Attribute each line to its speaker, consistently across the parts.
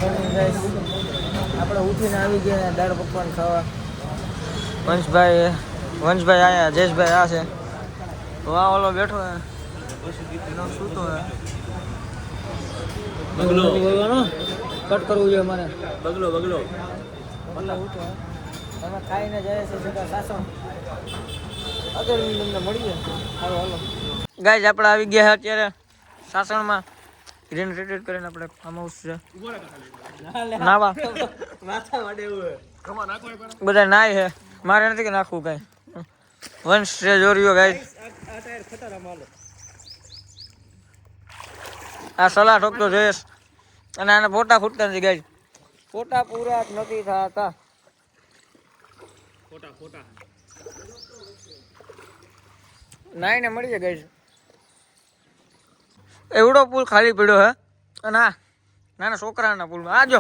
Speaker 1: Morning guys. આપણે ઉઠીને આવી ગયા દાળ પકવાન ખાવા. વંશભાઈ આયા, જયેશભાઈ આ છે. વાહ ઓલો બેઠો હે, સૂતો હે. બગલો બોલવાનો કટ કરવું જોઈએ મારે. બગલો ઉઠો અમે ખાઈને જાય છે સીધા સાસણ. આગળ તમને મળીએ. હાલો ગાઈસ, આપણે આવી ગયા અત્યારે સાસણમાં. ગ્રીન રીટ્રીટ કરીને આપણે ફાર્મ હાઉસ છે. નાવા બધા નાય છે, મારે નથી કે નાખવું કઈ. વંશ છે જોરિયો ગાઈસ. આ સલાહ ઠોકતો જયેશ અને આના ફોટા ખૂટતા નથી ગાઈસ. ફોટા પૂરા નથી થતા. ફોટા નાઈને મળી જાય ગાઈસ. એવડો પુલ ખાલી પડ્યો હે. અને આ નાના છોકરાના પુલમાં આજો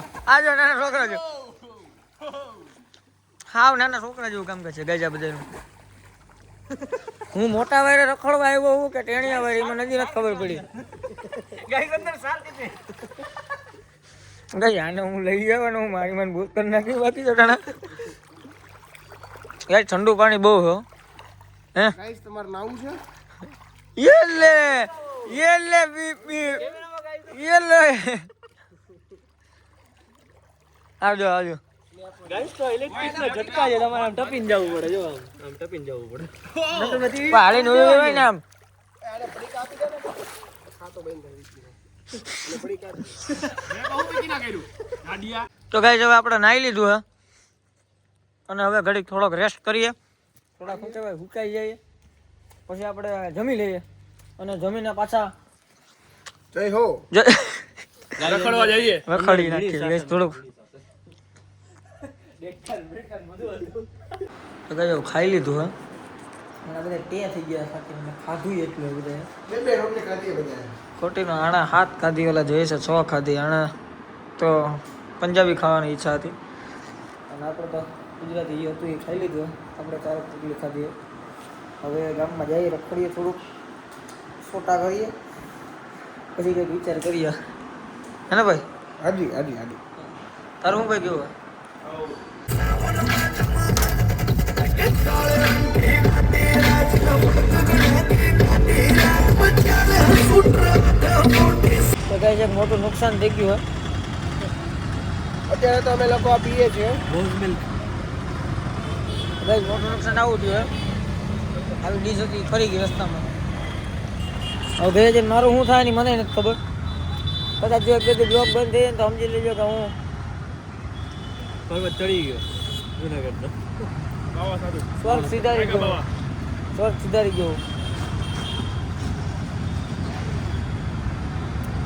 Speaker 1: નાના છોકરા જો હાવ નાના છોકરા જેવું કામ કરે છે ગાઈસ આ બધાનું. હું મોટા વાયરે રખડવા આવ્યો હું કે ટેણિયા વાયરે મને નથી ખબર પડી. ગાઈસ અંદર શાંતિ છે ગાઈસ. આને હું લઈ જવાનો, હું મારી મને ભૂત કરી નાખી બાકી તો ટાણા. ગાઈસ ઠંડુ પાણી બહુ હો. હે ગાઈસ તમારે નાવું છે? ये ले बीपी ये ले આવજો ગાઈસ. તો ઇલેક્ટ્રિક નો ઝટકા છે, તમારે આમ ટપીને જવું પડે. જો આમ ટપીને જવું પડે. પાણી નો હોય ને આમ આને પડી કાપી દે ને. ખાતો બંધ કરી દીધો અને પડી કાપી મે બહુ પીકી ના કર્યું ગાડિયા. તો ગાઈસ હવે આપણે નાઈ લીધું હે અને હવે ઘડીક થોડોક રેસ્ટ કરીએ. થોડા ખૂંચાવાય હુકાઈ જાય પછી આપણે જમી લઈએ અને જમીને પાછા જય હો રખડવા જઈએ. રખડી નાખીએ ગાઈસ થોડુંક. તો ગાઈસ ખાઈ લીધું હે અને બધા ટે થઈ ગયા સાથે ખાધું એટલું બધા. બે રોટલી ખાધી બધા. ખોટીનો આણા 7 ખાધી, ઓલા જોઈએ છે 6 ખાધી. આણા તો પંજાબી ખાવાની ઈચ્છા હતી અને આપણે તો ગુજરાતી એ હતું એ ખાઈ લીધું. આપણે 4 રોટલી ખાધી. હવે ગામમાં જઈએ, રખડીએ, થોડુંક ફોટા કરીએ, પછી કંઈક વિચાર કરીએ. હે ને ભાઈ? હાજી. તારું શું ભાઈ કેવું? તો ગાઈસ એક મોટું નુકસાન થઈ ગયું હે. અત્યારે તો અમે લોકો પીએ છીએ રોઝ મિલ્ક. ગાઈસ મોટું નુકસાન આવું થયું હે. આવી ડીશ હતી ફરી ગઈ રસ્તામાં. હવે ઘરે જઈને મારું શું થાય ને મને નથી ખબર. કદાચ જો એક બ્લોક બંધ થઈ જાય તો સમજી લેજો કે હું પર્વત ચડી ગયો જુનાગઢનો. સ્વર્ગ સિધારી ગયો.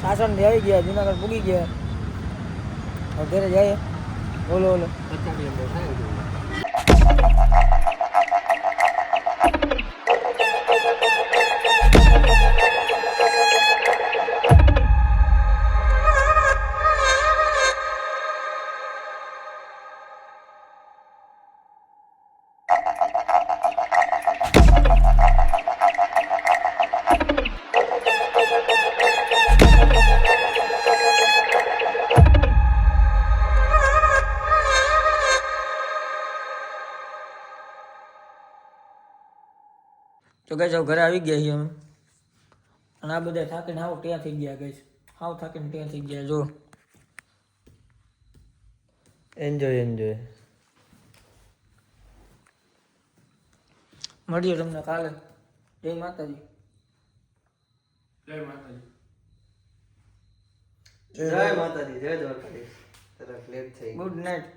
Speaker 1: સાસણથી આવી ગયા, જુનાગઢ પૂગી ગયા. હવે ઘરે જઈએ. ઓલો તો ગાઈસ હવે ઘરે આવી ગયા છીએ અમે અને આ બધા થાકીને હાવ ટેયા થઈ ગયા ગાઈસ. હાવ થાકીને ટેયા થઈ ગયા. જો એન્જોય. મળીએ તમને કાલે. જય માતાજી. જય દ્વારકાધીશ. તરફ લેટ થઈ. Good night.